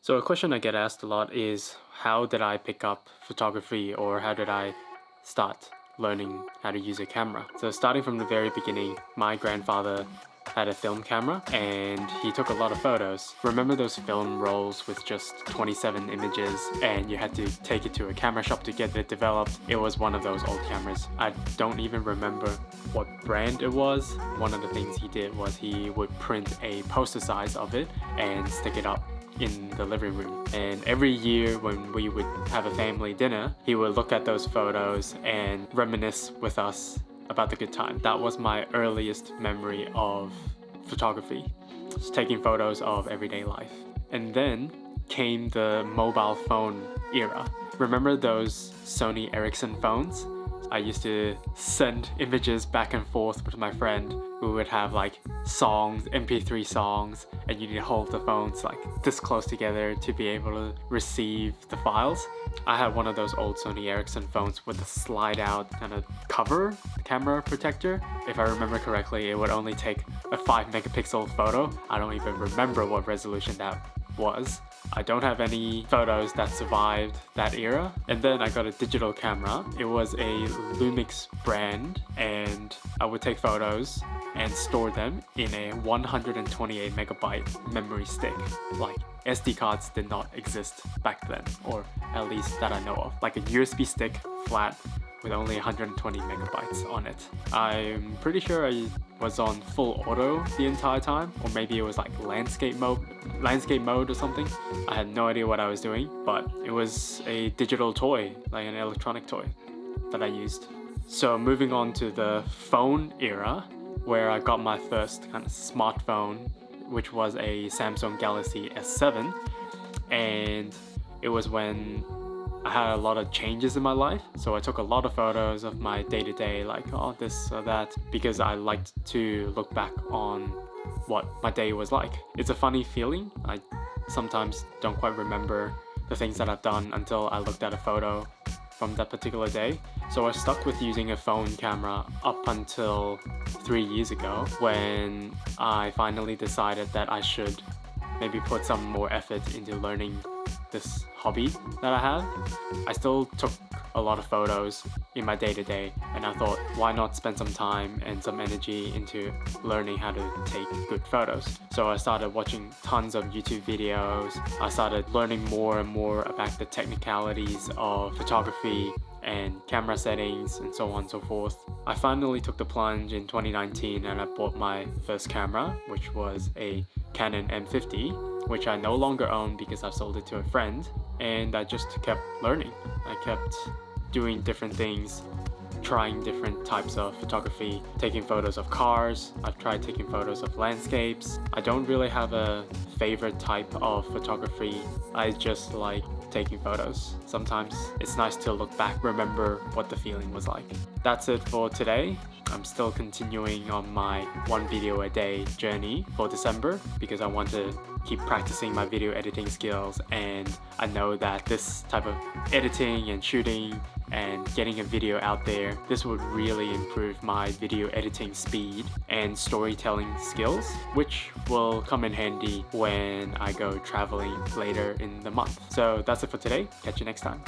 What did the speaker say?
So a question I get asked a lot is how did I pick up photography or how did I start learning how to use a camera? So starting from the very beginning, my grandfather had a film camera and he took a lot of photos. Remember those film rolls with just 27 images and you had to take it to a camera shop to get it developed? It was one of those old cameras. I don't even remember what brand it was. One of the things he did was he would print a poster size of it and stick it up in the living room. And every year when we would have a family dinner, he would look at those photos and reminisce with us about the good time. That was my earliest memory of photography, just taking photos of everyday life. And then came the mobile phone era. Remember those Sony Ericsson phones? I used to send images back and forth with my friend. We would have like songs, MP3 songs, and you need to hold the phones like this close together to be able to receive the files. I had one of those old Sony Ericsson phones with a slide out kind of cover, camera protector. If I remember correctly, it would only take a 5 megapixel photo. I don't even remember what resolution that was. I don't have any photos that survived that era. And then I got a digital camera. It was a Lumix brand and I would take photos and store them in a 128 megabyte memory stick. Like SD cards did not exist back then, or at least that I know of. Like a USB stick flat with only 120 megabytes on it. I'm pretty sure I was on full auto the entire time, or maybe it was like landscape mode or something. I had no idea what I was doing, but it was a digital toy, like an electronic toy that I used. So moving on to the phone era, where I got my first kind of smartphone, which was a Samsung Galaxy S7, and it was when I had a lot of changes in my life, so I took a lot of photos of my day-to-day, like this or that, because I liked to look back on what my day was like. It's a funny feeling. I sometimes don't quite remember the things that I've done until I looked at a photo from that particular day. So I stuck with using a phone camera up until 3 years ago, when I finally decided that I should maybe put some more effort into learning this hobby that I have. I still took a lot of photos in my day-to-day, and I thought, why not spend some time and some energy into learning how to take good photos. So I started watching tons of YouTube videos. I started learning more and more about the technicalities of photography and camera settings and so on and so forth. I finally took the plunge in 2019 and I bought my first camera, which was a Canon M50, which I no longer own because I sold it to a friend, and I just kept learning. I kept doing different things, trying different types of photography, taking photos of cars. I've tried taking photos of landscapes. I don't really have a favorite type of photography. I just like taking photos. Sometimes it's nice to look back, remember what the feeling was like. That's it for today. I'm still continuing on my 1 video a day journey for December because I want to keep practicing my video editing skills, and I know that this type of editing and shooting and getting a video out there, this would really improve my video editing speed and storytelling skills, which will come in handy when I go traveling later in the month. So that's it for today. Catch you next time.